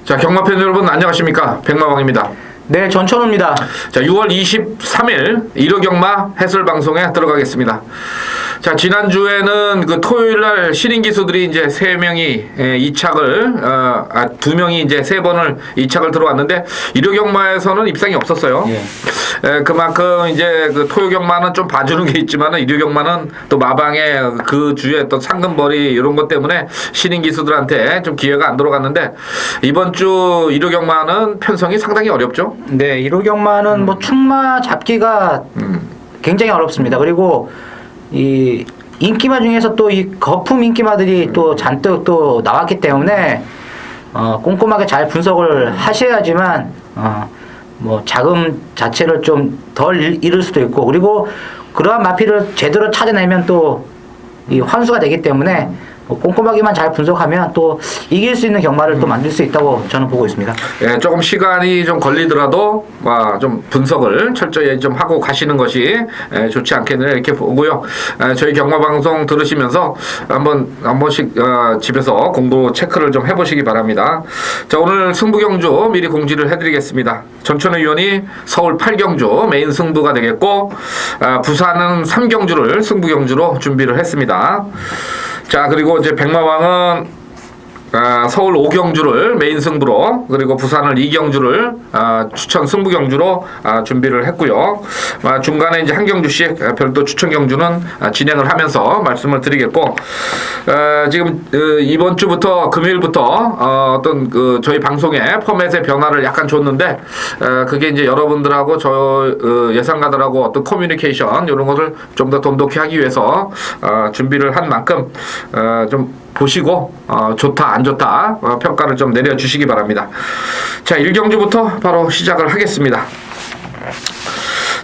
자, 경마팬 여러분 안녕하십니까? 백마왕입니다. 네, 전천우입니다. 자, 6월 23일 일요경마 해설 방송에 들어가겠습니다. 자, 지난주에는 그 토요일 날 신인 기수들이 이제 3명이 이착을, 2명이 이제 3번을 이착을 들어왔는데, 일요경마에서는 입상이 없었어요. 예. 그만큼 이제 그 토요경마는 좀 봐주는 게 있지만은 일요경마는 또 마방에 그 주에 또 상금벌이 이런 것 때문에 신인 기수들한테 좀 기회가 안 들어갔는데, 이번 주 일요경마는 편성이 상당히 어렵죠? 네, 일요경마는 뭐 충마 잡기가 굉장히 어렵습니다. 그리고 이 인기마 중에서 또 이 거품 인기마들이 또 잔뜩 또 나왔기 때문에 꼼꼼하게 잘 분석을 하셔야지만 뭐 자금 자체를 좀 덜 잃을 수도 있고, 그리고 그러한 마피를 제대로 찾아내면 또 이 환수가 되기 때문에 꼼꼼하게만 잘 분석하면 또 이길 수 있는 경마를 또 만들 수 있다고 저는 보고 있습니다. 예, 조금 시간이 좀 걸리더라도 좀 분석을 철저히 좀 하고 가시는 것이 좋지 않겠느냐 이렇게 보고요. 저희 경마 방송 들으시면서 한 번씩 집에서 공부 체크를 좀 해보시기 바랍니다. 자, 오늘 승부 경주 미리 공지를 해드리겠습니다. 전천우 위원이 서울 8경주 메인 승부가 되겠고, 부산은 3경주를 승부 경주로 준비를 했습니다. 자, 그리고 이제 백마왕은 서울 5경주를 메인 승부로, 그리고 부산을 2경주를 추천 승부 경주로 준비를 했고요. 중간에 이제 한 경주씩 별도 추천 경주는 진행을 하면서 말씀을 드리겠고, 지금 이번 주부터 금요일부터 어떤 그 저희 방송의 포맷의 변화를 약간 줬는데, 그게 이제 여러분들하고 저 예상가들하고 어떤 커뮤니케이션 이런 것을 좀 더 돈독히 하기 위해서 준비를 한 만큼 좀 보시고 좋다 안 좋다 평가를 좀 내려주시기 바랍니다. 자, 1경주부터 바로 시작을 하겠습니다.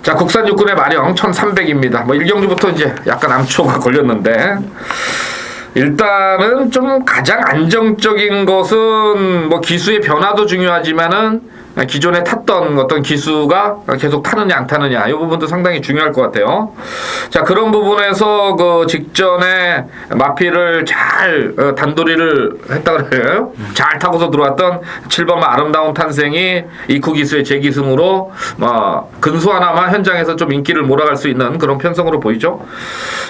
자, 국산 육군의 마령 1300입니다. 뭐 1경주부터 이제 약간 암초가 걸렸는데, 일단은 좀 가장 안정적인 것은 뭐 기수의 변화도 중요하지만은 기존에 탔던 어떤 기수가 계속 타느냐 안 타느냐 이 부분도 상당히 중요할 것 같아요. 자, 그런 부분에서 그 직전에 마피를 잘 단도리를 했다 그래요. 잘 타고서 들어왔던 7번마 아름다운 탄생이 이쿠 기수의 재기승으로 근소하나마 현장에서 좀 인기를 몰아갈 수 있는 그런 편성으로 보이죠.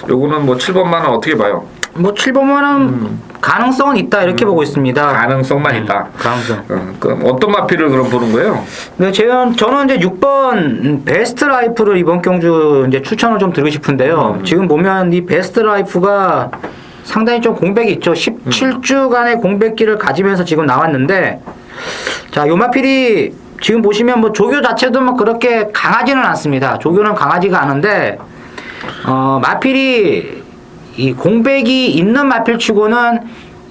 요거는 뭐 7번마는 어떻게 봐요? 뭐 7번만은 가능성은 있다 이렇게 보고 있습니다. 가능성만 있다. 가능성. 그럼 어떤 마피를 그럼 보는 거예요? 네, 저는 이제 6번 베스트 라이프를 이번 경주 이제 추천을 좀 드리고 싶은데요. 지금 보면 이 베스트 라이프가 상당히 좀 공백이 있죠. 17주간의 공백기를 가지면서 지금 나왔는데, 자, 요 마필이 지금 보시면 뭐 조교 자체도 뭐 그렇게 강하지는 않습니다. 조교는 강하지가 않은데, 마필이 이 공백이 있는 마필치고는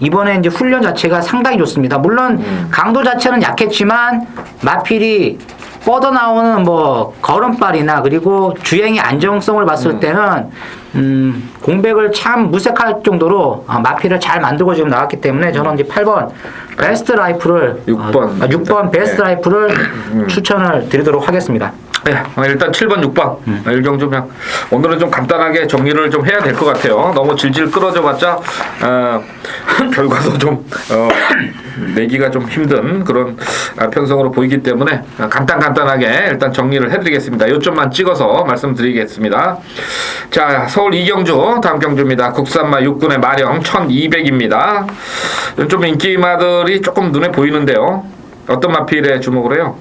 이번에 이제 훈련 자체가 상당히 좋습니다. 물론 강도 자체는 약했지만 마필이 뻗어나오는 뭐 걸음발이나 그리고 주행의 안정성을 봤을 때는 공백을 참 무색할 정도로 마필을 잘 만들고 지금 나왔기 때문에 저는 이제 8번 베스트 라이프를 6번 베스트 라이프를 추천을 드리도록 하겠습니다. 네, 일단 7번, 6번 1경주 그냥 오늘은 좀 간단하게 정리를 좀 해야 될 것 같아요. 너무 질질 끌어져봤자 결과도 좀 내기가 좀 힘든 그런 편성으로 보이기 때문에 간단하게 일단 정리를 해드리겠습니다. 요점만 찍어서 말씀드리겠습니다. 자, 서울 2경주 다음 경주입니다. 국산마 육군의 마령 1200입니다. 좀 인기마들이 조금 눈에 보이는데요. 어떤 마필에 주목을 해요?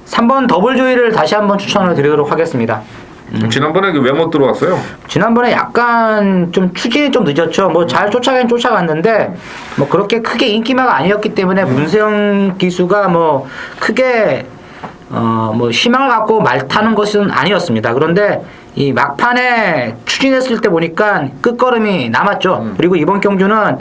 3번 더블 조이를 다시 한번 추천을 드리도록 하겠습니다. 지난번에 왜 못 들어왔어요? 지난번에 약간 좀 추진이 좀 늦었죠. 뭐 잘 쫓아가긴 쫓아갔는데 뭐 그렇게 크게 인기마가 아니었기 때문에 문세영 기수가 뭐 크게 뭐 희망을 갖고 말 타는 것은 아니었습니다. 그런데 이 막판에 추진했을 때 보니까 끝걸음이 남았죠. 그리고 이번 경주는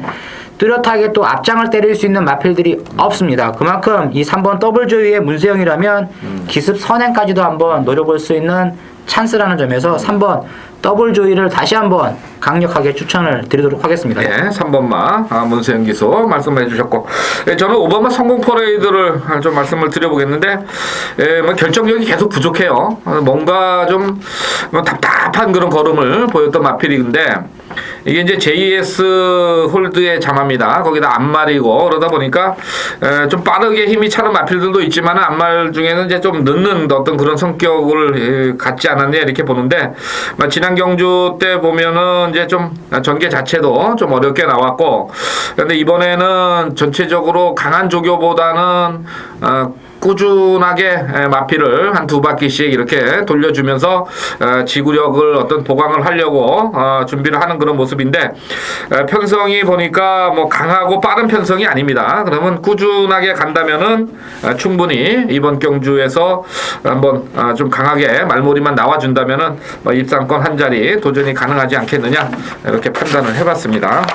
뚜렷하게 또 앞장을 때릴 수 있는 마필들이 없습니다. 그만큼 이 3번 더블 조이의 문세영이라면 기습 선행까지도 한번 노려볼 수 있는 찬스라는 점에서 3번 더블 조이를 다시 한번 강력하게 추천을 드리도록 하겠습니다. 네, 3번마 문세영 기수 말씀해 주셨고, 저는 5번마 성공 퍼레이드를 좀 말씀을 드려보겠는데, 뭐 결정력이 계속 부족해요. 뭔가 좀 답답한 그런 걸음을 보였던 마필인데, 이게 이제 JS 홀드의 자마입니다. 거기다 앞말이고 그러다 보니까 좀 빠르게 힘이 차는 마필들도 있지만 앞말 중에는 이제 좀 늦는 어떤 그런 성격을 갖지 않았냐 이렇게 보는데 지난 경주 때 보면은 이제 좀 전개 자체도 좀 어렵게 나왔고 그런데 이번에는 전체적으로 강한 조교보다는 꾸준하게 마필을 한 2바퀴씩 이렇게 돌려주면서 지구력을 어떤 보강을 하려고 준비를 하는 그런 모습인데 편성이 보니까 뭐 강하고 빠른 편성이 아닙니다. 그러면 꾸준하게 간다면은 충분히 이번 경주에서 한번 좀 강하게 말몰이만 나와준다면은 입상권 한 자리 도전이 가능하지 않겠느냐 이렇게 판단을 해봤습니다.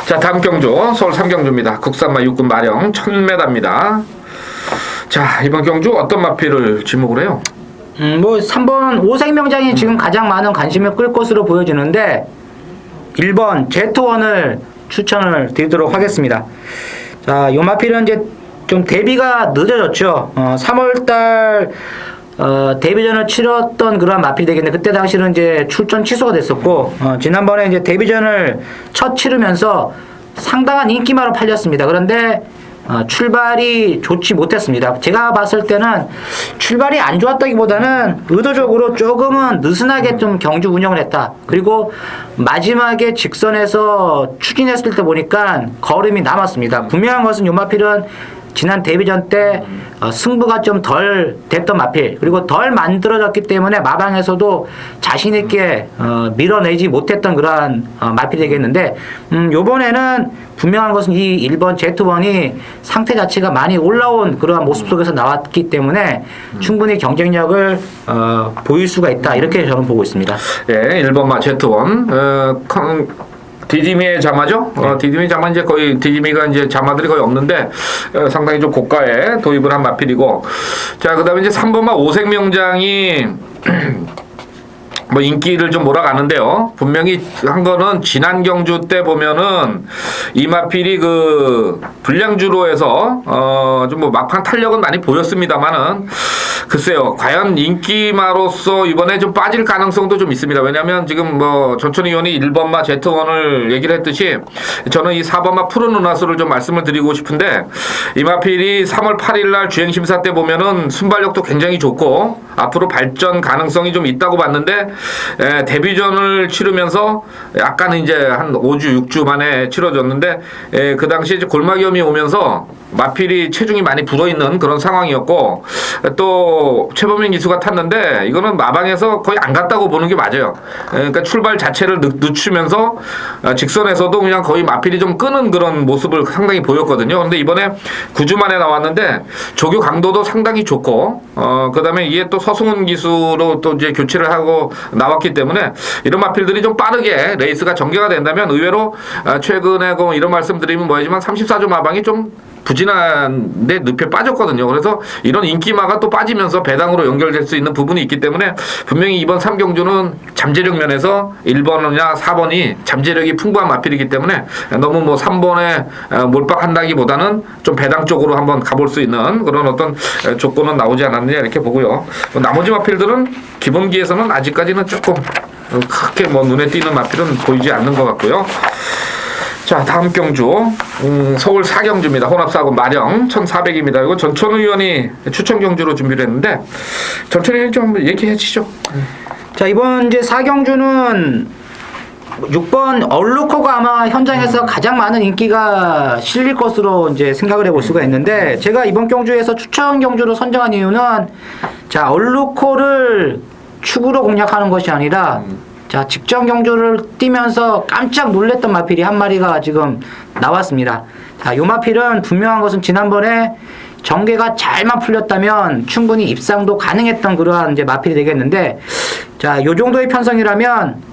자, 다음 경주 서울 3경주입니다. 국산마 육군 마령 1000m입니다. 자, 이번 경주 어떤 마필을 지목을 해요? 뭐 3번 오색명장이 지금 가장 많은 관심을 끌 것으로 보여지는데 1번 Z1을 추천을 드리도록 하겠습니다. 자, 요 마필은 이제 좀 데뷔가 늦어졌죠. 3월달 데뷔전을 치렀던 그런 마필이 되겠는데 그때 당시는 이제 출전 취소가 됐었고 지난번에 이제 데뷔전을 첫 치르면서 상당한 인기마로 팔렸습니다. 그런데 출발이 좋지 못했습니다. 제가 봤을 때는 출발이 안 좋았다기보다는 의도적으로 조금은 느슨하게 좀 경주 운영을 했다. 그리고 마지막에 직선에서 추진했을 때 보니까 걸음이 남았습니다. 분명한 것은 요 마필은 지난 데뷔전 때 승부가 좀 덜 됐던 마필 그리고 덜 만들어졌기 때문에 마방에서도 자신 있게 밀어내지 못했던 그러한 마필이 되겠는데 요번에는 분명한 것은 이 1번 Z1이 상태 자체가 많이 올라온 그러한 모습 속에서 나왔기 때문에 충분히 경쟁력을 보일 수가 있다 이렇게 저는 보고 있습니다. 예, 1번마 Z1 디디미의 자마죠? 디디미 자마 이제 거의 디디미가 이제 자마들이 거의 없는데 상당히 좀 고가에 도입을 한 마필이고 자 그다음에 이제 3번마 오색명장이 뭐 인기를 좀 몰아가는데요. 분명히 한 거는 지난 경주 때 보면은 이 마필이 그 불량주로에서 좀 뭐 막판 탄력은 많이 보였습니다만은 글쎄요, 과연 인기마로서 이번에 좀 빠질 가능성도 좀 있습니다. 왜냐하면 지금 뭐 전천 의원이 1번마 Z1을 얘기를 했듯이 저는 이 4번마 푸른은하수를 좀 말씀을 드리고 싶은데 이 마필이 3월 8일날 주행심사 때 보면은 순발력도 굉장히 좋고 앞으로 발전 가능성이 좀 있다고 봤는데 데뷔전을 치르면서 약간 이제 한 5주, 6주 만에 치러졌는데 그 당시에 이제 골마기염이 오면서 마필이 체중이 많이 불어있는 그런 상황이었고 또 최범민 기수가 탔는데 이거는 마방에서 거의 안 갔다고 보는 게 맞아요. 그러니까 출발 자체를 늦추면서 직선에서도 그냥 거의 마필이 좀 끄는 그런 모습을 상당히 보였거든요. 그런데 이번에 9주 만에 나왔는데 조교 강도도 상당히 좋고 그 다음에 이게 또 서승훈 기수로 또 이제 교체를 하고 나왔기 때문에 이런 마필들이 좀 빠르게 레이스가 전개가 된다면 의외로 최근에 이런 말씀드리면 뭐지만 34조 마방이 좀 부진한데 늪에 빠졌거든요. 그래서 이런 인기마가 또 빠지면서 배당으로 연결될 수 있는 부분이 있기 때문에 분명히 이번 3경주는 잠재력 면에서 1번이나 4번이 잠재력이 풍부한 마필이기 때문에 너무 뭐 3번에 몰빵한다기보다는 좀 배당 쪽으로 한번 가볼 수 있는 그런 어떤 조건은 나오지 않았느냐 이렇게 보고요. 나머지 마필들은 기본기에서는 아직까지는 조금 크게 뭐 눈에 띄는 마필은 보이지 않는 것 같고요. 자, 다음 경주 서울 4경주입니다. 혼합사고 마령 1400입니다. 이거 전천 의원이 추천 경주로 준비를 했는데 전천 의원이 좀 얘기해 주시죠. 자, 이번 이제 4경주는 6번 얼루코가 아마 현장에서 가장 많은 인기가 실릴 것으로 이제 생각을 해볼 수가 있는데 제가 이번 경주에서 추천 경주로 선정한 이유는 자, 얼루코를 축으로 공략하는 것이 아니라 자, 직전 경주를 뛰면서 깜짝 놀랬던 마필이 한 마리가 지금 나왔습니다. 자, 요 마필은 분명한 것은 지난번에 전개가 잘만 풀렸다면 충분히 입상도 가능했던 그러한 이제 마필이 되겠는데 자, 요 정도의 편성이라면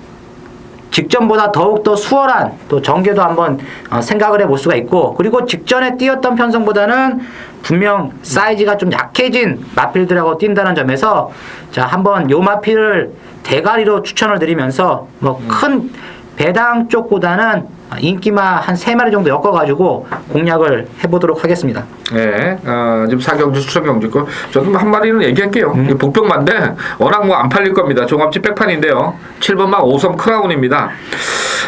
직전보다 더욱더 수월한 또 전개도 한번 생각을 해볼 수가 있고 그리고 직전에 뛰었던 편성보다는 분명 사이즈가 좀 약해진 마필들하고 뛴다는 점에서 자, 한번 요 마필을 대가리로 추천을 드리면서 뭐 큰 배당 쪽보다는 인기마 한 3마리 정도 엮어가지고 공략을 해보도록 하겠습니다. 네, 지금 4경주, 추천경주 있고, 저도 한 마리는 얘기할게요. 이 복병만데, 워낙 뭐 안 팔릴 겁니다. 종합지 백판인데요. 7번막 5섬 크라운입니다.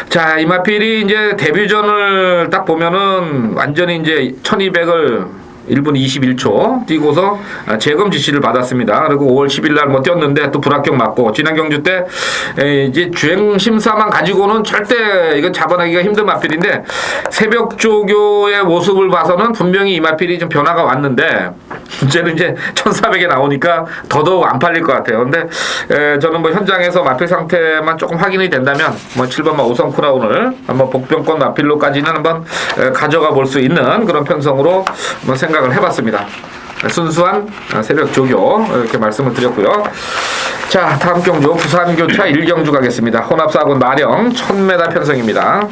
자, 이 마필이 이제 데뷔전을 딱 보면은 완전히 이제 1200을 1분 21초 뛰고서 재검 지시를 받았습니다. 그리고 5월 10일 날 뭐 뛰었는데 또 불합격 맞고, 지난 경주 때 이제 주행 심사만 가지고는 절대 이건 잡아내기가 힘든 마필인데, 새벽 조교의 모습을 봐서는 분명히 이 마필이 좀 변화가 왔는데, 이제는 이제 1400에 나오니까 더더욱 안 팔릴 것 같아요. 근데 저는 뭐 현장에서 마필 상태만 조금 확인이 된다면 뭐 7번마 5성 크라운을 한번 복병권 마필로까지는 한번 가져가 볼 수 있는 그런 편성으로 한번 생각을 해봤습니다. 순수한 새벽 조교 이렇게 말씀을 드렸고요. 자, 다음 경주 부산교차 1경주 가겠습니다. 혼합사군 마령 1000m 편성입니다.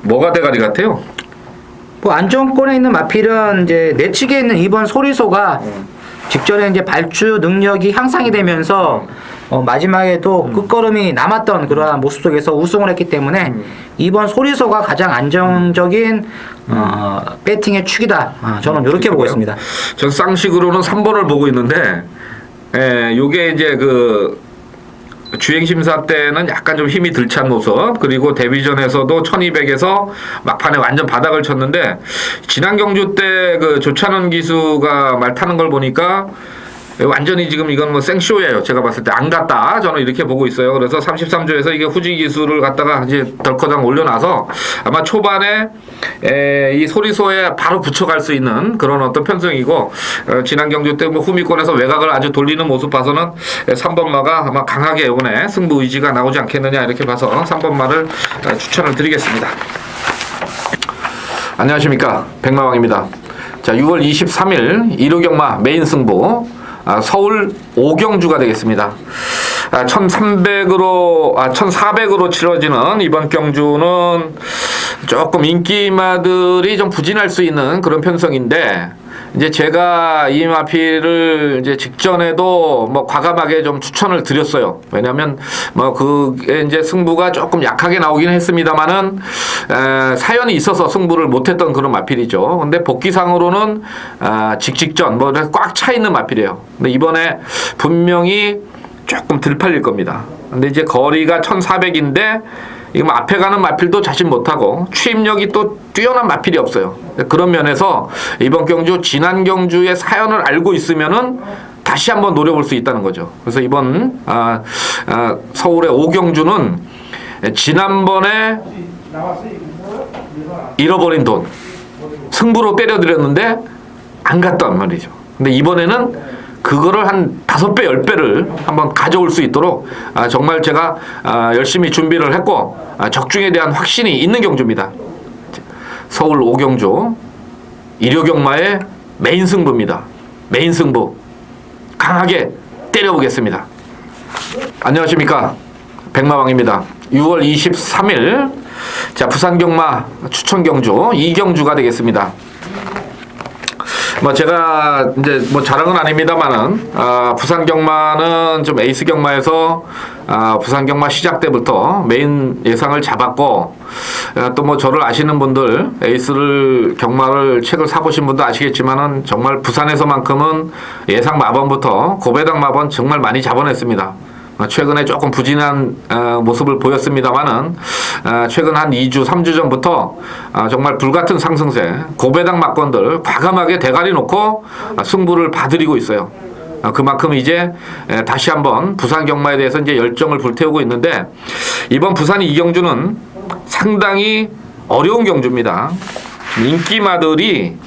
뭐가 대가리 같아요? 뭐 안정권에 있는 마필은 이제 내측에 있는 2번 소리소가 직전에 이제 발주 능력이 향상이 되면서 마지막에도 끝걸음이 남았던 그러한 모습 속에서 우승을 했기 때문에 2번 소리소가 가장 안정적인 배팅의 축이다. 저는 이렇게 보고 있습니다. 전 쌍식으로는 3번을 보고 있는데, 요게 이제 그 주행심사 때는 약간 좀 힘이 들찬 모습, 그리고 데뷔전에서도 1200에서 막판에 완전 바닥을 쳤는데, 지난 경주 때 그 조찬원 기수가 말 타는 걸 보니까 완전히 지금 이건 뭐 생쇼예요. 제가 봤을 때 안 갔다. 저는 이렇게 보고 있어요. 그래서 33조에서 이게 후지 기수를 갖다가 이제 덜커당 올려놔서 아마 초반에 이 소리소에 바로 붙여갈 수 있는 그런 어떤 편성이고, 지난 경주 때 뭐 후미권에서 외곽을 아주 돌리는 모습 봐서는 3번마가 아마 강하게 이번에 승부 의지가 나오지 않겠느냐 이렇게 봐서 3번마를 추천을 드리겠습니다. 안녕하십니까, 백마왕입니다. 자, 6월 23일 1호경마 메인 승부 서울 5경주가 되겠습니다. 1400으로 치러지는 이번 경주는 조금 인기마들이 좀 부진할 수 있는 그런 편성인데, 이제 제가 이 마필을 이제 직전에도 뭐 과감하게 좀 추천을 드렸어요. 왜냐면 뭐 그게 이제 승부가 조금 약하게 나오긴 했습니다만은 사연이 있어서 승부를 못했던 그런 마필이죠. 근데 복귀상으로는 직전 뭐 꽉 차 있는 마필이에요. 근데 이번에 분명히 조금 덜 팔릴 겁니다. 근데 이제 거리가 1400인데 이거 앞에 가는 마필도 자신 못하고 추임력이 또 뛰어난 마필이 없어요. 그런 면에서 이번 경주 지난 경주의 사연을 알고 있으면은 다시 한번 노려볼 수 있다는 거죠. 그래서 이번 서울의 5경주는 지난번에 잃어버린 돈 승부로 때려드렸는데 안 갔단 말이죠. 근데 이번에는 그거를 한 5배, 10배를 한번 가져올 수 있도록 정말 제가 열심히 준비를 했고 적중에 대한 확신이 있는 경주입니다. 서울 5경주 1호경마의 메인 승부입니다. 메인 승부 강하게 때려보겠습니다. 안녕하십니까, 백마왕입니다. 6월 23일 자, 부산경마 추천경주 2경주가 되겠습니다. 뭐 제가 이제 뭐 자랑은 아닙니다만은 부산 경마는 좀 에이스 경마에서 부산 경마 시작 때부터 메인 예상을 잡았고, 또 뭐 저를 아시는 분들 에이스를 경마를 책을 사보신 분도 아시겠지만은 정말 부산에서만큼은 예상 마번부터 고배당 마번 정말 많이 잡아냈습니다. 최근에 조금 부진한 모습을 보였습니다만은 최근 한 2주, 3주 전부터 정말 불같은 상승세, 고배당 막건들 과감하게 대가리 놓고 승부를 봐드리고 있어요. 그만큼 이제 다시 한번 부산 경마에 대해서 이제 열정을 불태우고 있는데, 이번 부산 2경주는 상당히 어려운 경주입니다. 인기마들이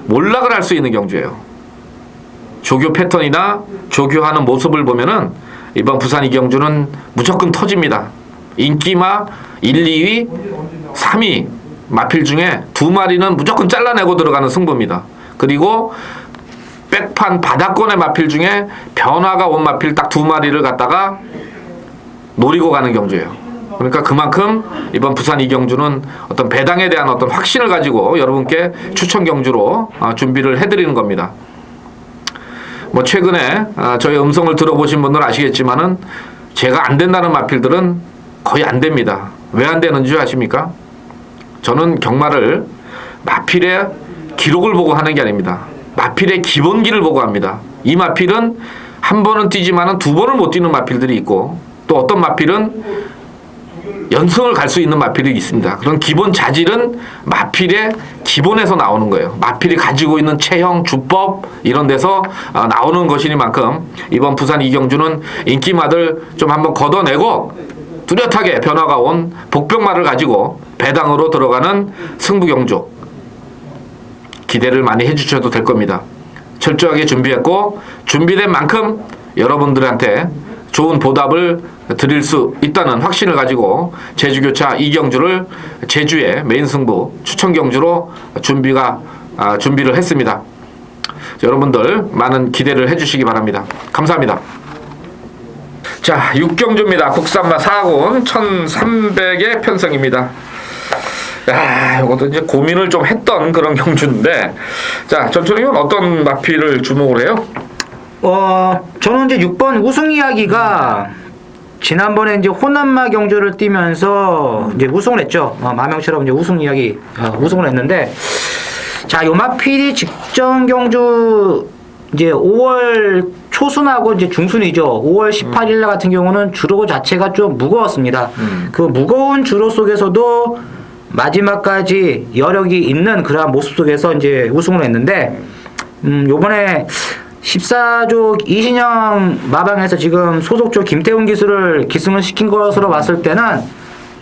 몰락을 할 수 있는 경주예요. 조교 패턴이나 조교하는 모습을 보면은 이번 부산 2경주는 무조건 터집니다. 인기마 1, 2위, 3위 마필 중에 2마리는 무조건 잘라내고 들어가는 승부입니다. 그리고 백판 바닥권의 마필 중에 변화가 온 마필 딱 2마리를 갖다가 노리고 가는 경주예요. 그러니까 그만큼 이번 부산 2경주는 어떤 배당에 대한 어떤 확신을 가지고 여러분께 추천 경주로 준비를 해드리는 겁니다. 뭐 최근에 저희 음성을 들어보신 분들은 아시겠지만은 제가 안 된다는 마필들은 거의 안 됩니다. 왜 안 되는 줄 아십니까? 저는 경마를 마필의 기록을 보고 하는 게 아닙니다. 마필의 기본기를 보고 합니다. 이 마필은 한 번은 뛰지만은 두 번을 못 뛰는 마필들이 있고, 또 어떤 마필은 연승을 갈 수 있는 마필이 있습니다. 그런 기본 자질은 마필의 기본에서 나오는 거예요. 마필이 가지고 있는 체형, 주법 이런 데서 나오는 것이니만큼 이번 부산 이경주는 인기마들 좀 한번 걷어내고 뚜렷하게 변화가 온 복병마를 가지고 배당으로 들어가는 승부경주 기대를 많이 해주셔도 될 겁니다. 철저하게 준비했고 준비된 만큼 여러분들한테 좋은 보답을 드릴 수 있다는 확신을 가지고 제주교차 이경주를 제주의 메인 승부 추천 경주로 준비를 했습니다. 여러분들 많은 기대를 해주시기 바랍니다. 감사합니다. 자, 6경주입니다. 국산마 4군 1300의 편성입니다. 야, 이것도 이제 고민을 좀 했던 그런 경주인데, 자, 전초님은 어떤 마필을 주목을 해요? 저는 이제 6번 우승 이야기가 지난번에 이제 호남마 경주를 뛰면서 이제 우승을 했죠. 마명처럼 이제 우승을 했는데, 자, 요 마필이 직전 경주 이제 5월 초순하고 이제 중순이죠. 5월 18일 날 같은 경우는 주로 자체가 좀 무거웠습니다. 그 무거운 주로 속에서도 마지막까지 여력이 있는 그러한 모습 속에서 이제 우승을 했는데, 요번에 14조 이신영 마방에서 지금 소속조 김태훈 기수를 기승을 시킨 것으로 봤을 때는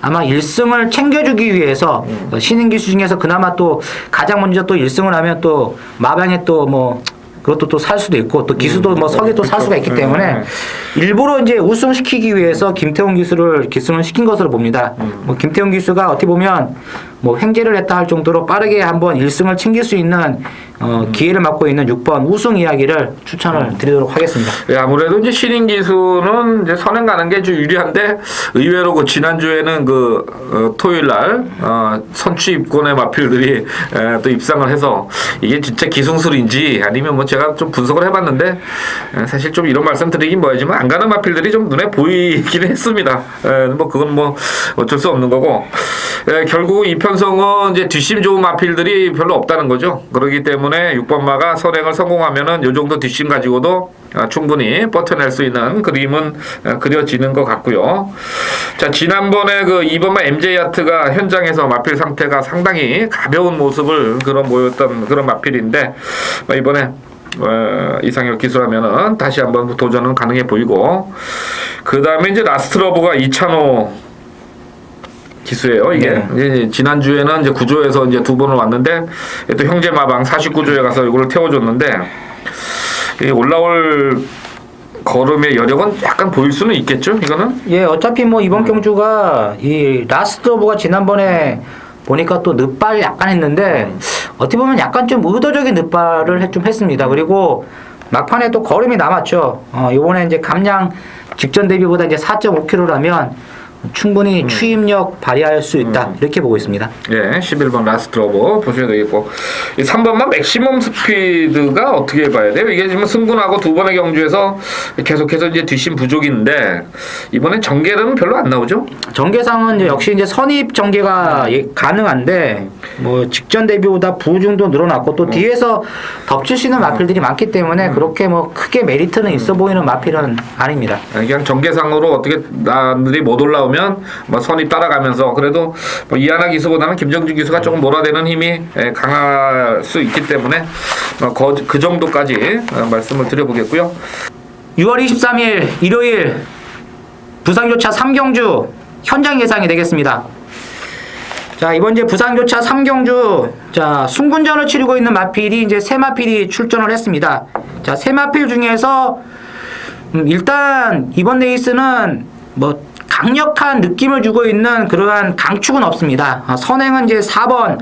아마 1승을 챙겨주기 위해서 신인 기수 중에서 그나마 또 가장 먼저 또 1승을 하면 또 마방에 또 뭐 그것도 또 살 수도 있고 또 기수도 뭐 석이 또 살 수가 있기 때문에 일부러 이제 우승시키기 위해서 김태훈 기수를 기승을 시킨 것으로 봅니다. 뭐 김태훈 기수가 어떻게 보면 뭐 횡재를 했다 할 정도로 빠르게 한번 1승을 챙길 수 있는 기회를 맡고 있는 6번 우승 이야기를 추천을 드리도록 하겠습니다. 예, 아무래도 이제 신인 기수는 이제 선행 가는 게 좀 유리한데, 의외로 그 지난주에는 토요일 날 선취 입권의 마필들이 또 입상을 해서 이게 진짜 기승술인지 아니면 뭐 제가 좀 분석을 해봤는데, 사실 좀 이런 말씀 드리긴 뭐하지만 안 가는 마필들이 좀 눈에 보이긴 했습니다. 뭐 그건 뭐 어쩔 수 없는 거고, 결국 이 편성은 이제 뒷심 좋은 마필들이 별로 없다는 거죠. 그렇기 때문에 6번마가 선행을 성공하면은 요 정도 뒷심 가지고도 충분히 버텨낼 수 있는 그림은 그려지는 것 같고요. 자, 지난번에 그 2번마 MJ 야트가 현장에서 마필 상태가 상당히 가벼운 모습을 보였던 그런 마필인데, 이번에 이상혁 기수라면은 다시 한번 도전은 가능해 보이고, 그 다음에 이제 라스트러브가 이찬호 기수예요. 이게 이제 지난주에는 이제 구조에서 이제 두 번을 왔는데, 또 형제 마방 49조에 가서 이걸 태워줬는데, 올라올 걸음의 여력은 약간 보일 수는 있겠죠, 이거는? 예, 어차피 뭐 이번 경주가 이 라스트 오브가 지난번에 보니까 또 늑발 약간 했는데, 어떻게 보면 약간 좀 의도적인 늑발을 좀 했습니다. 그리고 막판에 또 걸음이 남았죠. 요번에 이제 감량 직전 대비보다 이제 4.5km라면 충분히 추임력 발휘할 수 있다. 이렇게 보고 있습니다. 예, 11번 라스트러브 보셔야 되겠고, 이 3번만 맥시멈 스피드가 어떻게 봐야 돼요? 이게 지금 승군하고 두 번의 경주에서 계속해서 이제 뒷심 부족인데, 이번엔 전개는 별로 안 나오죠? 전개상은 이제 역시 이제 선입 전개가 가능한데, 뭐 직전 대비보다 부중도 늘어났고 또 뒤에서 덮치시는 마필들이 많기 때문에 그렇게 뭐 크게 메리트는 있어 보이는 마필은 아닙니다. 그냥 전개상으로 어떻게 남들이 못 올라오면 뭐 선입 따라가면서 그래도 뭐 이하나 기수보다는 김정준 기수가 조금 몰아대는 힘이 강할 수 있기 때문에 그 정도까지 말씀을 드려보겠고요. 6월 23일 일요일 부산교차 3경주 현장 예상이 되겠습니다. 자, 이번 이제 부산교차 3경주, 자, 순군전을 치르고 있는 마필이 이제 세 마필이 출전을 했습니다. 자, 세 마필 중에서 일단 이번 레이스는 뭐 강력한 느낌을 주고 있는 그러한 강축은 없습니다. 선행은 이제 4번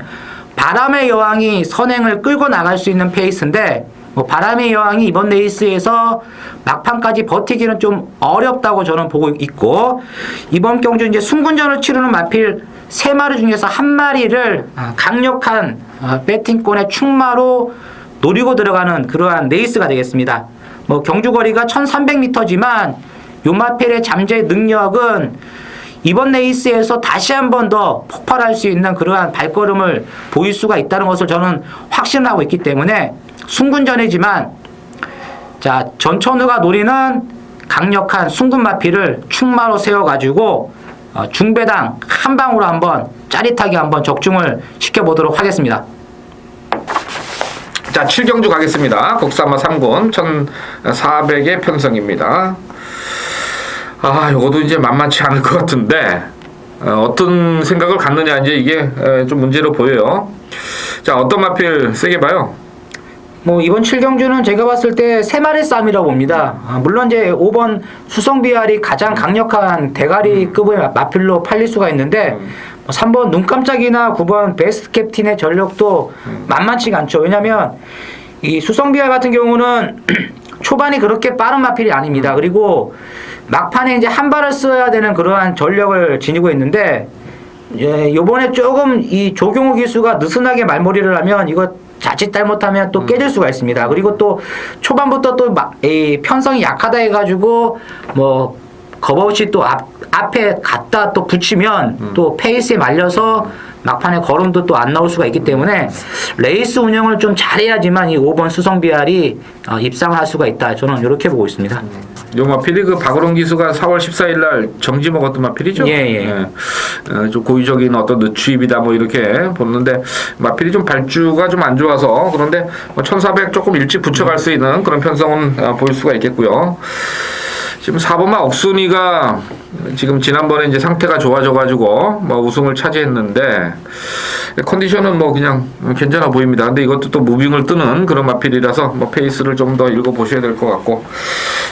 바람의 여왕이 선행을 끌고 나갈 수 있는 페이스인데, 뭐 바람의 여왕이 이번 레이스에서 막판까지 버티기는 좀 어렵다고 저는 보고 있고, 이번 경주 이제 순군전을 치르는 마필 3마리 중에서 1마리를 강력한 배팅권의 충마로 노리고 들어가는 그러한 레이스가 되겠습니다. 뭐 경주 거리가 1300m지만 요 마필의 잠재 능력은 이번 레이스에서 다시 한 번 더 폭발할 수 있는 그러한 발걸음을 보일 수가 있다는 것을 저는 확신하고 있기 때문에 순군전이지만 자 전천후가 노리는 강력한 순군 마필을 충마로 세워가지고 중배당 한 방으로 한번 짜릿하게 한번 적중을 시켜보도록 하겠습니다. 자, 7경주 가겠습니다. 국산마 3군 1400의 편성입니다. 아, 요것도 이제 만만치 않을 것 같은데 어떤 생각을 갖느냐 이제 이게 좀 문제로 보여요. 자, 어떤 마필 세게 봐요? 뭐 이번 7경주는 제가 봤을 때 세 마리 싸움이라고 봅니다. 물론 이제 5번 수성비알이 가장 강력한 대가리급의 마필로 팔릴 수가 있는데 3번 눈깜짝이나 9번 베스트 캡틴의 전력도 만만치가 않죠. 왜냐면 이 수성비알 같은 경우는 초반이 그렇게 빠른 마필이 아닙니다. 그리고 막판에 이제 한 발을 써야 되는 그러한 전력을 지니고 있는데 예, 요번에 조금 이 조경호 기수가 느슨하게 말머리를 하면 이거 자칫 잘못하면 또 깨질 수가 있습니다. 그리고 또 초반부터 또 이 편성이 약하다 해가지고 뭐 겁없이 또 앞에 갖다 또 붙이면 또 페이스에 말려서 막판에 걸음도 또 안 나올 수가 있기 때문에 레이스 운영을 좀 잘해야지만 이 5번 수성비알이 입상을 할 수가 있다. 저는 이렇게 보고 있습니다. 요 마필이 그 박으론 기수가 4월 14일 날 정지 먹었던 마필이죠? 예. 좀 고의적인 어떤 늦추입이다 뭐 이렇게 보는데 마필이 좀 발주가 좀 안 좋아서 그런데 1400 조금 일찍 붙여갈 수 있는 그런 편성은 보일 수가 있겠고요. 지금 4번마 억순이가 지금 지난번에 이제 상태가 좋아져가지고 뭐 우승을 차지했는데 컨디션은 뭐 그냥 괜찮아 보입니다. 근데 이것도 또 무빙을 뜨는 그런 마필이라서 뭐 페이스를 좀 더 읽어보셔야 될 것 같고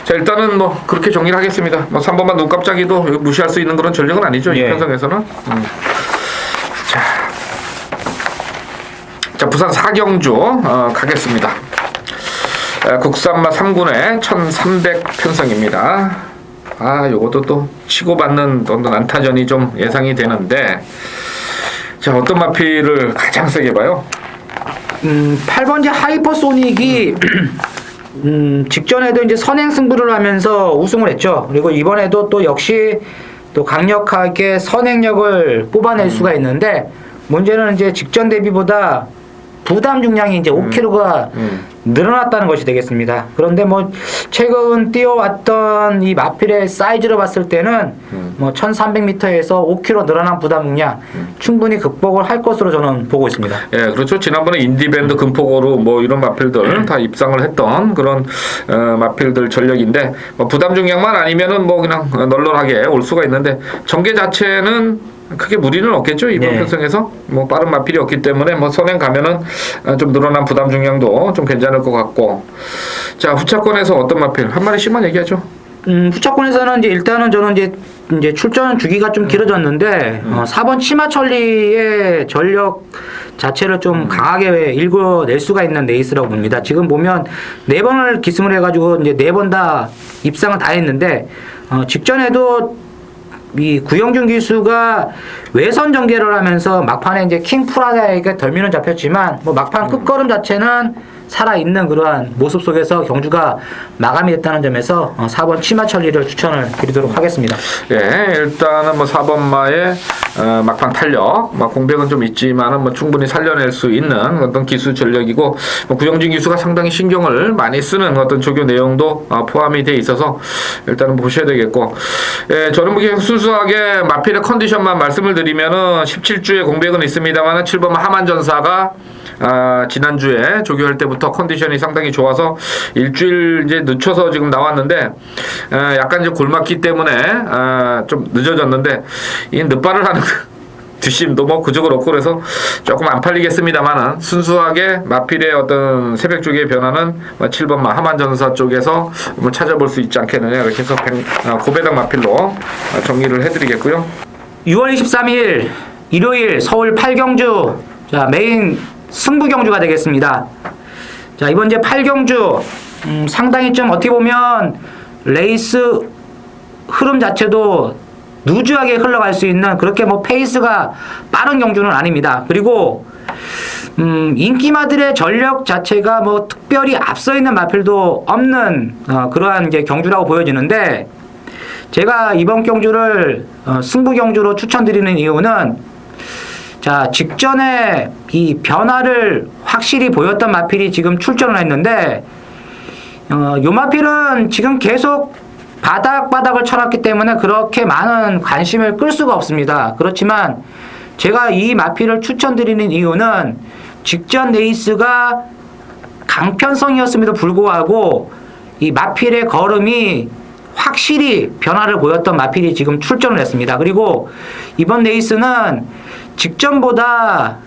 자 일단은 뭐 그렇게 정리를 하겠습니다. 뭐 3번만 눈깜짝이도 무시할 수 있는 그런 전력은 아니죠. 이 편성에서는. 자 부산 4경주 가겠습니다. 국산마 3군의 1300 편성입니다. 아, 요것도 또 치고받는 어떤 난타전이 좀 예상이 되는데, 자, 어떤 마필을 가장 세게 봐요? 8번째 하이퍼소닉이 직전에도 이제 선행 승부를 하면서 우승을 했죠. 그리고 이번에도 또 역시 또 강력하게 선행력을 뽑아낼 수가 있는데, 문제는 이제 직전 대비보다 부담 중량이 이제 5kg가 늘어났다는 것이 되겠습니다. 그런데 뭐 최근 뛰어왔던 이 마필의 사이즈로 봤을 때는 뭐 1300m에서 5kg 늘어난 부담 중량 충분히 극복을 할 것으로 저는 보고 있습니다. 예, 그렇죠. 지난번에 인디밴드 금포고로 뭐 이런 마필들 다 입상을 했던 그런 마필들 전력인데 뭐 부담 중량만 아니면은 뭐 그냥 널널하게 올 수가 있는데 전개 자체는 크게 무리는 없겠죠. 이번 편성에서 뭐 빠른 마필이 없기 때문에 뭐 선행 가면은 좀 늘어난 부담 중량도 좀 괜찮을 것 같고 자 후차권에서 어떤 마필 한 마리씩만 얘기하죠. 후차권에서는 이제 일단은 저는 이제 출전 주기가 좀 길어졌는데 4번 치마철리의 전력 자체를 좀 강하게 읽어낼 수가 있는 레이스라고 봅니다. 지금 보면 4번을 기승을 해가지고 이제 4번 다 입상을 다 했는데 직전에도 이 구영준 기수가 외선 전개를 하면서 막판에 이제 킹 프라다에게 덜미는 잡혔지만 뭐 막판 끝걸음 자체는 살아있는 그러한 모습 속에서 경주가 마감이 됐다는 점에서 4번 치마철리를 추천을 드리도록 하겠습니다. 예, 일단은 뭐 4번마의 막판 탄력, 뭐 공백은 좀 있지만은 뭐 충분히 살려낼 수 있는 어떤 기수 전력이고 뭐 구영진 기수가 상당히 신경을 많이 쓰는 어떤 조교 내용도 포함이 돼 있어서 일단은 보셔야 되겠고, 예, 저는 뭐 그냥 순수하게 마필의 컨디션만 말씀을 드리면은 17주에 공백은 있습니다만은 7번마 하만전사가 지난주에 조교할 때부터 컨디션이 상당히 좋아서 일주일 이제 늦춰서 지금 나왔는데 약간 이제 골맞기 때문에 좀 늦어졌는데 이 늦발을 하는 뒷심도 뭐 그적을 없고 그래서 조금 안 팔리겠습니다만은 순수하게 마필의 어떤 새벽 쪽의 변화는 7번마 하만전사 쪽에서 한번 찾아볼 수 있지 않겠느냐 이렇게 해서 고배당 마필로 정리를 해드리겠고요. 6월 23일 일요일 서울 8경주 자 메인 승부 경주가 되겠습니다. 자 이번 이제 8경주 상당히 좀 어떻게 보면 레이스 흐름 자체도 루즈하게 흘러갈 수 있는 그렇게 뭐 페이스가 빠른 경주는 아닙니다. 그리고 인기마들의 전력 자체가 뭐 특별히 앞서 있는 마필도 없는 그러한 이제 경주라고 보여지는데 제가 이번 경주를 승부 경주로 추천드리는 이유는 자, 직전에 이 변화를 확실히 보였던 마필이 지금 출전을 했는데 요 마필은 지금 계속 바닥을 쳐놨기 때문에 그렇게 많은 관심을 끌 수가 없습니다. 그렇지만 제가 이 마필을 추천드리는 이유는 직전 레이스가 강편성이었음에도 불구하고 이 마필의 걸음이 확실히 변화를 보였던 마필이 지금 출전을 했습니다. 그리고 이번 레이스는 직전보다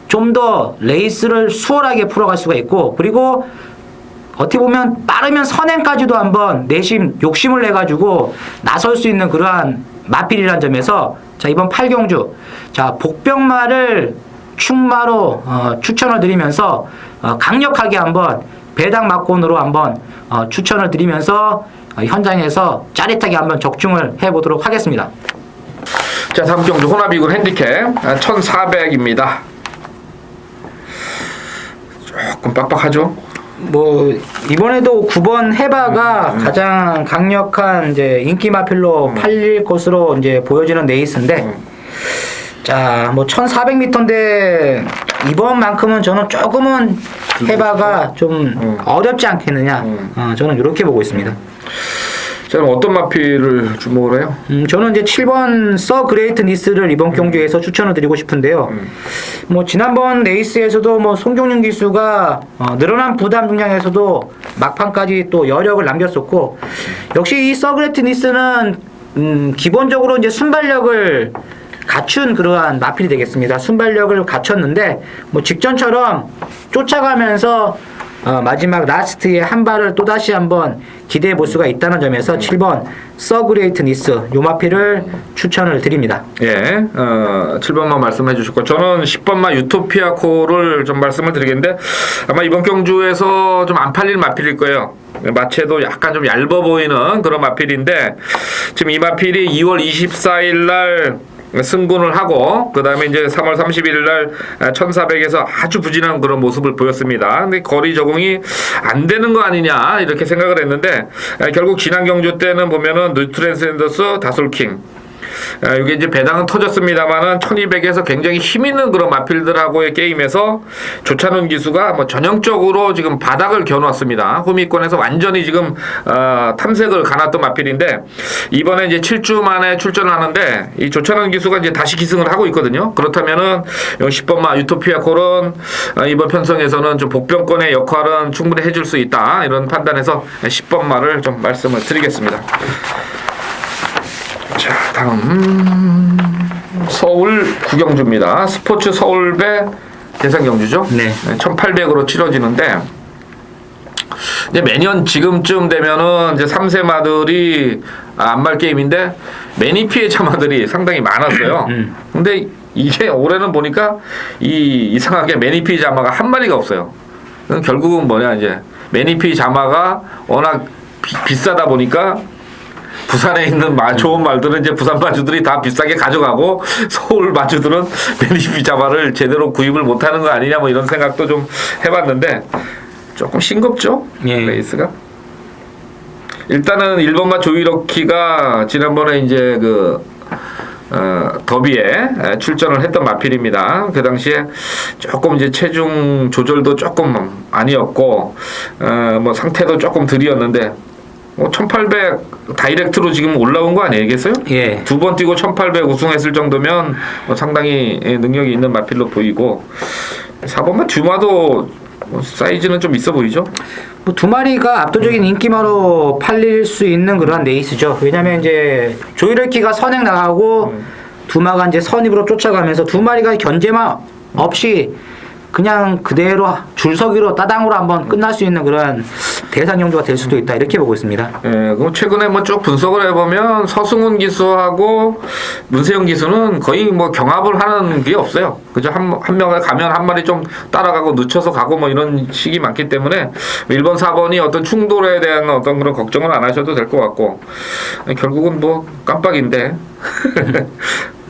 좀 더 레이스를 수월하게 풀어갈 수가 있고, 그리고 어떻게 보면 빠르면 선행까지도 한번 내심 욕심을 내가지고 나설 수 있는 그러한 마필이라는 점에서 자, 이번 8경주 자, 복병마를 충마로 추천을 드리면서 강력하게 한번 배당 막권으로 한번 추천을 드리면서 현장에서 짜릿하게 한번 적중을 해보도록 하겠습니다. 자, 다음 경주 혼합이군 핸디캡 1400입니다. 조금 빡빡하죠? 뭐 이번에도 9번 해바가 가장 강력한 이제 인기 마필로 팔릴 것으로 이제 보여지는 레이스인데 자, 뭐 1400m인데 이번만큼은 저는 조금은 해바가 좀 어렵지 않겠느냐. 저는 이렇게 보고 있습니다. 자, 그럼 어떤 마필을 주목을 해요? 저는 이제 7번 서 그레이트 니스를 이번 경주에서 추천을 드리고 싶은데요. 뭐 지난번 레이스에서도 뭐 송경윤 기수가 늘어난 부담 중량에서도 막판까지 또 여력을 남겼었고, 역시 이 서 그레이트 니스는 기본적으로 이제 순발력을 갖춘 그러한 마필이 되겠습니다. 순발력을 갖췄는데 뭐 직전처럼 쫓아가면서 마지막 라스트에 한 발을 또다시 한번 기대해 볼 수가 있다는 점에서 7번 서그레이트 니스 요 마필을 추천을 드립니다. 예, 7번만 말씀해 주셨고, 저는 10번마 유토피아 코를 좀 말씀을 드리겠는데, 아마 이번 경주에서 좀 안 팔릴 마필일 거예요. 마체도 약간 좀 얇아 보이는 그런 마필인데, 지금 이 마필이 2월 24일 날 승군을 하고 그 다음에 이제 3월 31일 날 1400에서 아주 부진한 그런 모습을 보였습니다. 근데 거리 적응이 안 되는 거 아니냐 이렇게 생각을 했는데, 결국 지난 경주 때는 보면은 뉴트랜센더스 다솔킹 이게 이제 배당은 터졌습니다만은 1200에서 굉장히 힘 있는 그런 마필들하고의 게임에서 조찬훈 기수가 뭐 전형적으로 지금 바닥을 겨누었습니다. 호미권에서 완전히 지금 탐색을 가놨던 마필인데, 이번에 이제 7주 만에 출전을 하는데 이 조찬훈 기수가 이제 다시 기승을 하고 있거든요. 그렇다면은 10번마 유토피아 콜은 이번 편성에서는 좀 복병권의 역할은 충분히 해줄 수 있다, 이런 판단에서 10번마를 좀 말씀을 드리겠습니다. 자, 다음 서울 구경주입니다. 스포츠 서울배 대상 경주죠. 네. 1800으로 치러지는데, 이제 매년 지금쯤 되면은 이제 3세마들이 안말 게임인데 매니피의 자마들이 상당히 많았어요. 근데 이게 올해는 보니까 이상하게 매니피 자마가 한 마리가 없어요. 결국은 뭐냐, 이제 매니피 자마가 워낙 비싸다 보니까 부산에 있는 좋은 말들은 이제 부산 마주들이 다 비싸게 가져가고, 서울 마주들은 매니피 자마를 제대로 구입을 못하는 거 아니냐, 뭐 이런 생각도 좀 해봤는데 조금 싱겁죠? 예. 레이스가. 일단은 1번마 조이러키가 지난번에 이제 더비에 출전을 했던 마필입니다. 그 당시에 조금 이제 체중 조절도 조금 아니었고, 뭐 상태도 조금 들이었는데, 1800 다이렉트로 지금 올라온 거 아니겠어요? 예. 2번 뛰고 1800 우승했을 정도면 상당히 능력이 있는 마필로 보이고, 4번마 듀마도 사이즈는 좀 있어 보이죠? 뭐 두 마리가 압도적인 인기마로 팔릴 수 있는 그러한 레이스죠. 왜냐면 이제 조이르키가 선행 나가고 두마가 이제 선입으로 쫓아가면서 두 마리가 견제만 없이 그냥 그대로 줄서기로 따당으로 한번 끝날 수 있는 그런 대상 경주가 될 수도 있다, 이렇게 보고 있습니다. 예, 그럼 최근에 뭐 쭉 분석을 해보면 서승훈 기수하고 문세영 기수는 거의 뭐 경합을 하는 게 없어요. 그죠? 한 명을 가면 한 마리 좀 따라가고 늦춰서 가고 뭐 이런 식이 많기 때문에 1번, 4번이 어떤 충돌에 대한 어떤 그런 걱정을 안 하셔도 될 것 같고, 결국은 뭐 깜빡인데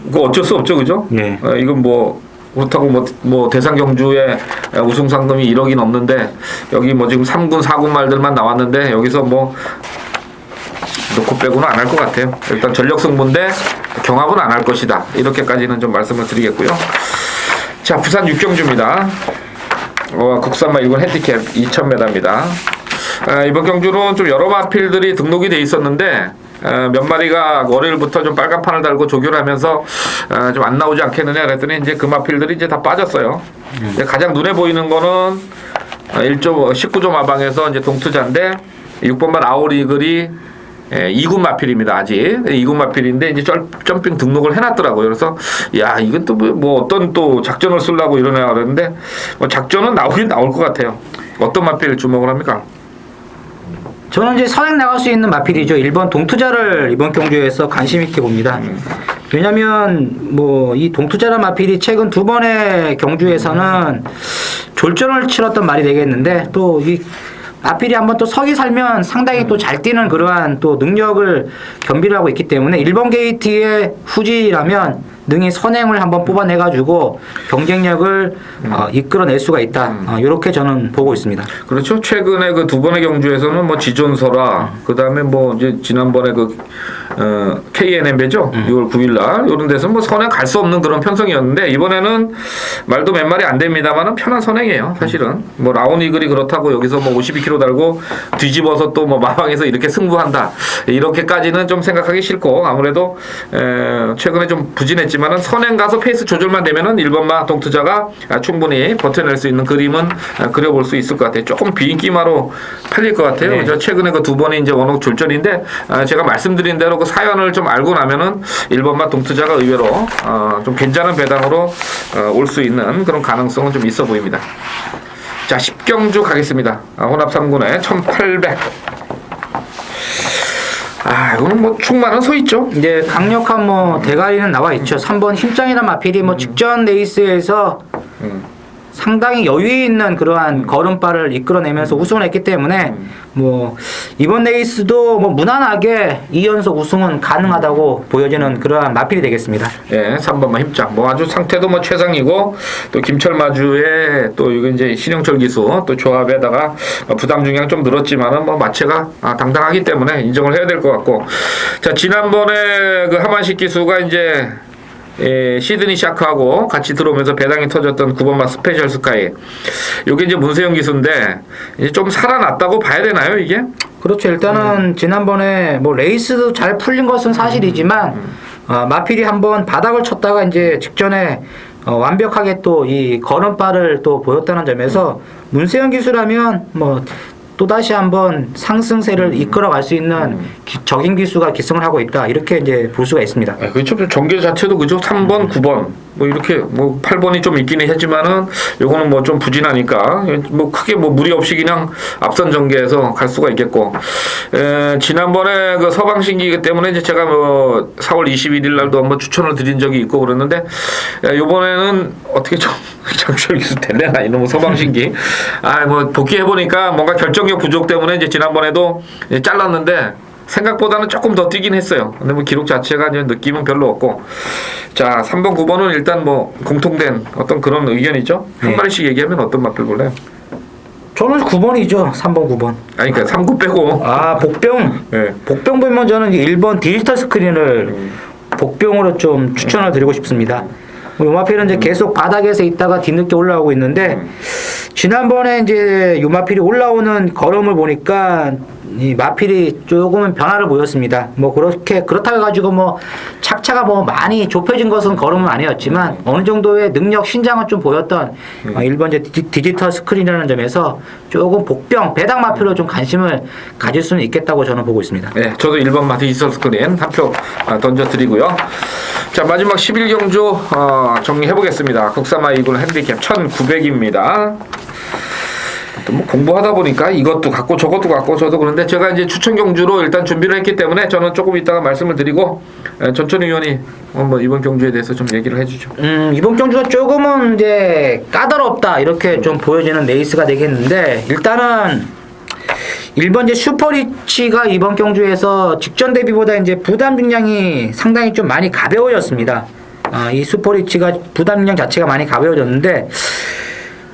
그거 어쩔 수 없죠, 그죠? 예. 이건 그렇다고 뭐 대상 경주에 우승 상금이 1억이 넘는데, 여기 뭐 지금 3군 4군 말들만 나왔는데 여기서 뭐 놓고 빼고는 안 할 것 같아요. 일단 전력 승부인데 경합은 안 할 것이다. 이렇게까지는 좀 말씀을 드리겠고요. 자, 부산 6경주입니다. 국산마 1군 핸디캡 2000m입니다. 이번 경주는 좀 여러 마필들이 등록이 돼 있었는데 몇 마리가 월요일부터 좀 빨간판을 달고 조교를 하면서 좀 안 나오지 않겠느냐 그랬더니 이제 그 마필들이 이제 다 빠졌어요. 이제 가장 눈에 보이는 거는 19조 마방에서 이제 동투자인데 6번만 아오리글이 2군 마필입니다. 아직 2군 마필인데 이제 점핑 등록을 해놨더라고요. 그래서 야, 이건 또 뭐 어떤 또 작전을 쓰려고 이러냐 그랬는데 뭐 작전은 나오긴 나올 것 같아요. 어떤 마필 주목을 합니까? 저는 이제 선행 나갈 수 있는 마필이죠. 1번 동투자를 이번 경주에서 관심 있게 봅니다. 왜냐면 뭐 이 동투자란 마필이 최근 2번의 경주에서는 졸전을 치렀던 말이 되겠는데 또 이 마필이 한번 또 석이 살면 상당히 또 잘 뛰는 그러한 또 능력을 겸비를 하고 있기 때문에 1번 게이트의 후지라면 능히 선행을 한번 뽑아내가지고 경쟁력을 이끌어낼 수가 있다. 이렇게 저는 보고 있습니다. 그렇죠. 최근에 그 2번의 경주에서는 뭐 지존설화, 그 다음에 뭐 이제 지난번에 그 KNM배죠. 6월 9일날 이런 데서 뭐 선행 갈 수 없는 그런 편성이었는데 이번에는 말도 몇 마리 안 됩니다만은 편한 선행이에요. 사실은 뭐 라온 이글이 그렇다고 여기서 뭐 52km 달고 뒤집어서 또 뭐 마방에서 이렇게 승부한다. 이렇게까지는 좀 생각하기 싫고 아무래도 최근에 좀 부진했지만. 지만은 선행 가서 페이스 조절만 되면은 1번마 동투자가 충분히 버텨낼 수 있는 그림은 그려볼 수 있을 것 같아요. 조금 비인기마로 팔릴 것 같아요. 네. 저 최근에 그 2번이 이제 워낙 졸전인데 제가 말씀드린 대로 그 사연을 좀 알고 나면은 1번마 동투자가 의외로 좀 괜찮은 배당으로 올 수 있는 그런 가능성은 좀 있어 보입니다. 자, 10경주 가겠습니다. 혼합 3군에 1800. 이거는 뭐 충만한 서 있죠. 이제 강력한 뭐 대가리는 나와 있죠. 3번 힘짱이란 마필이 뭐 직전 레이스에서 상당히 여유 있는 그러한 걸음발을 이끌어내면서 우승을 했기 때문에 뭐 이번 레이스도 뭐 무난하게 2연속 우승은 가능하다고 보여지는 그러한 마필이 되겠습니다. 예, 3번만 힘짱. 뭐 아주 상태도 뭐 최상이고 또 김철 마주의 또 이거 이제 신영철 기수 또 조합에다가 부담 중량 좀 늘었지만은 뭐 마체가 당당하기 때문에 인정을 해야 될 것 같고 자 지난번에 그 하만식 기수가 이제 시드니 샤크하고 같이 들어오면서 배당이 터졌던 9번마 스페셜 스카이. 이게 이제 문세영 기수인데 이제 좀 살아났다고 봐야 되나요, 이게? 그렇죠. 일단은 지난번에 뭐 레이스도 잘 풀린 것은 사실이지만 마필이 한번 바닥을 쳤다가 이제 직전에 완벽하게 또 이 걸음발을 또 보였다는 점에서 문세영 기수라면 뭐 또다시 한번 상승세를 이끌어갈 수 있는 적인 기수가 기승을 하고 있다. 이렇게 이제 볼 수가 있습니다. 그렇죠. 전개 자체도 그죠. 3번, 9번. 뭐 이렇게 뭐 8번이 좀 있기는 했지만은 요거는 뭐 좀 부진하니까 뭐 크게 뭐 무리 없이 그냥 앞선 전개에서 갈 수가 있겠고 지난번에 그 서방신기이기 때문에 이제 제가 뭐 4월 21일 날도 한번 추천을 드린 적이 있고 그랬는데 요번에는 어떻게 좀 장철 기수 될래나 이놈의 서방신기 뭐 복귀해 보니까 뭔가 결정력 부족 때문에 이제 지난번에도 잘랐는데 생각보다는 조금 더 뛰긴 했어요. 근데 뭐 기록 자체가 이제 느낌은 별로 없고. 자, 3번, 9번은 일단 뭐 공통된 어떤 그런 의견이죠. 한 마리씩 얘기하면 어떤 맛들 볼래요? 저는 9번이죠. 3번, 9번. 아니, 그러니까 3, 9 빼고. 복병. 네. 복병 보면 저는 이제 1번 디지털 스크린을 복병으로 좀 추천을 드리고 싶습니다. 요마필은 이제 계속 바닥에서 있다가 뒤늦게 올라오고 있는데 지난번에 이제 요마필이 올라오는 걸음을 보니까 이 마필이 조금은 변화를 보였습니다. 뭐 그렇다 해가지고 뭐 착차가 뭐 많이 좁혀진 것은 걸음은 아니었지만 어느 정도의 능력 신장은 좀 보였던 1번 이제 디지털 스크린이라는 점에서 조금 복병 배당 마필로 좀 관심을 가질 수는 있겠다고 저는 보고 있습니다. 네, 저도 1번 디지털 스크린 한 표 던져드리고요. 자, 마지막 11경주 정리해보겠습니다. 국산마 2군 핸디캡 1900입니다. 뭐 공부하다 보니까 이것도 갖고 저것도 갖고 저도 그런데 제가 이제 추천 경주로 일단 준비를 했기 때문에 저는 조금 이따가 말씀을 드리고 전천 의원이 뭐 이번 경주에 대해서 좀 얘기를 해주죠. 이번 경주가 조금은 이제 까다롭다 이렇게 좀 보여지는 레이스가 되겠는데 일단은 1번 이제 슈퍼리치가 이번 경주에서 직전 대비보다 이제 부담 중량이 상당히 좀 많이 가벼워졌습니다. 이 슈퍼리치가 부담 중량 자체가 많이 가벼워졌는데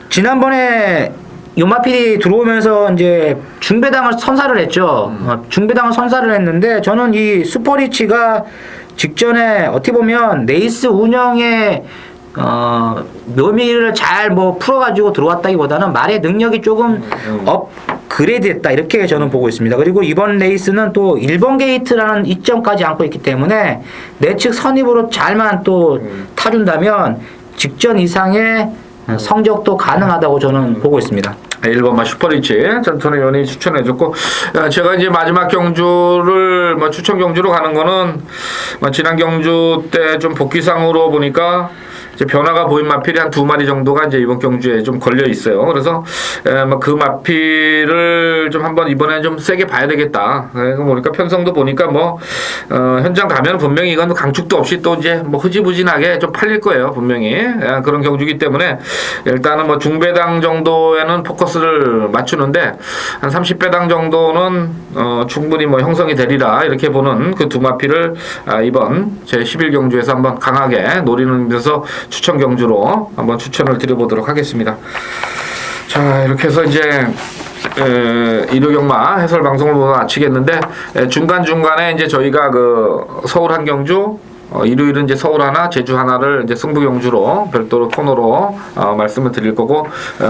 지난번에 요마필이 들어오면서 이제 중배당을 선사를 했죠. 중배당을 선사를 했는데 저는 이 슈퍼리치가 직전에 어떻게 보면 레이스 운영에 묘미를 잘 뭐 풀어가지고 들어왔다기보다는 말의 능력이 조금 업그레이드됐다 이렇게 저는 보고 있습니다. 그리고 이번 레이스는 또 1번 게이트라는 이점까지 안고 있기 때문에 내측 선입으로 잘만 또 타준다면 직전 이상의 성적도 가능하다고 저는 보고 있습니다. 1번마 슈퍼리치 전투는 연이 추천해줬고, 제가 이제 마지막 경주를 뭐 추천 경주로 가는 거는 뭐 지난 경주 때 좀 복귀상으로 보니까 이제 변화가 보인 마필이 한 2마리 정도가 이제 이번 경주에 좀 걸려 있어요. 그래서 뭐 그 마필을 좀 한번 이번에 좀 세게 봐야 되겠다. 보니까 편성도 보니까 뭐 현장 가면 분명히 이건 강축도 없이 또 이제 뭐 흐지부진하게 좀 팔릴 거예요. 분명히 그런 경주기 때문에 일단은 뭐 중배당 정도에는 포커스를 맞추는데 한 30배당 정도는 충분히 뭐 형성이 되리라 이렇게 보는 그 2마필을 이번 제 11경주에서 한번 강하게 노리는 데서 추천 경주로 한번 추천을 드려보도록 하겠습니다. 자, 이렇게 해서 이제 일요경마 해설 방송을 마치겠는데, 중간중간에 이제 저희가 그 서울 한 경주, 일요일은 이제 서울 하나, 제주 하나를 이제 승부 경주로 별도로 코너로 말씀을 드릴 거고,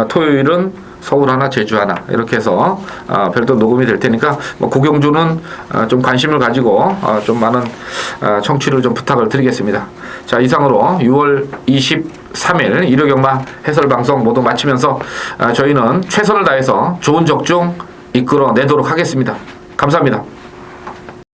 토요일은 서울 하나, 제주 하나 이렇게 해서 별도 녹음이 될 테니까 뭐 그 경주는 좀 관심을 가지고 좀 많은 청취를 좀 부탁을 드리겠습니다. 자, 이상으로 6월 23일 일요경마 해설 방송 모두 마치면서 저희는 최선을 다해서 좋은 적중 이끌어내도록 하겠습니다. 감사합니다.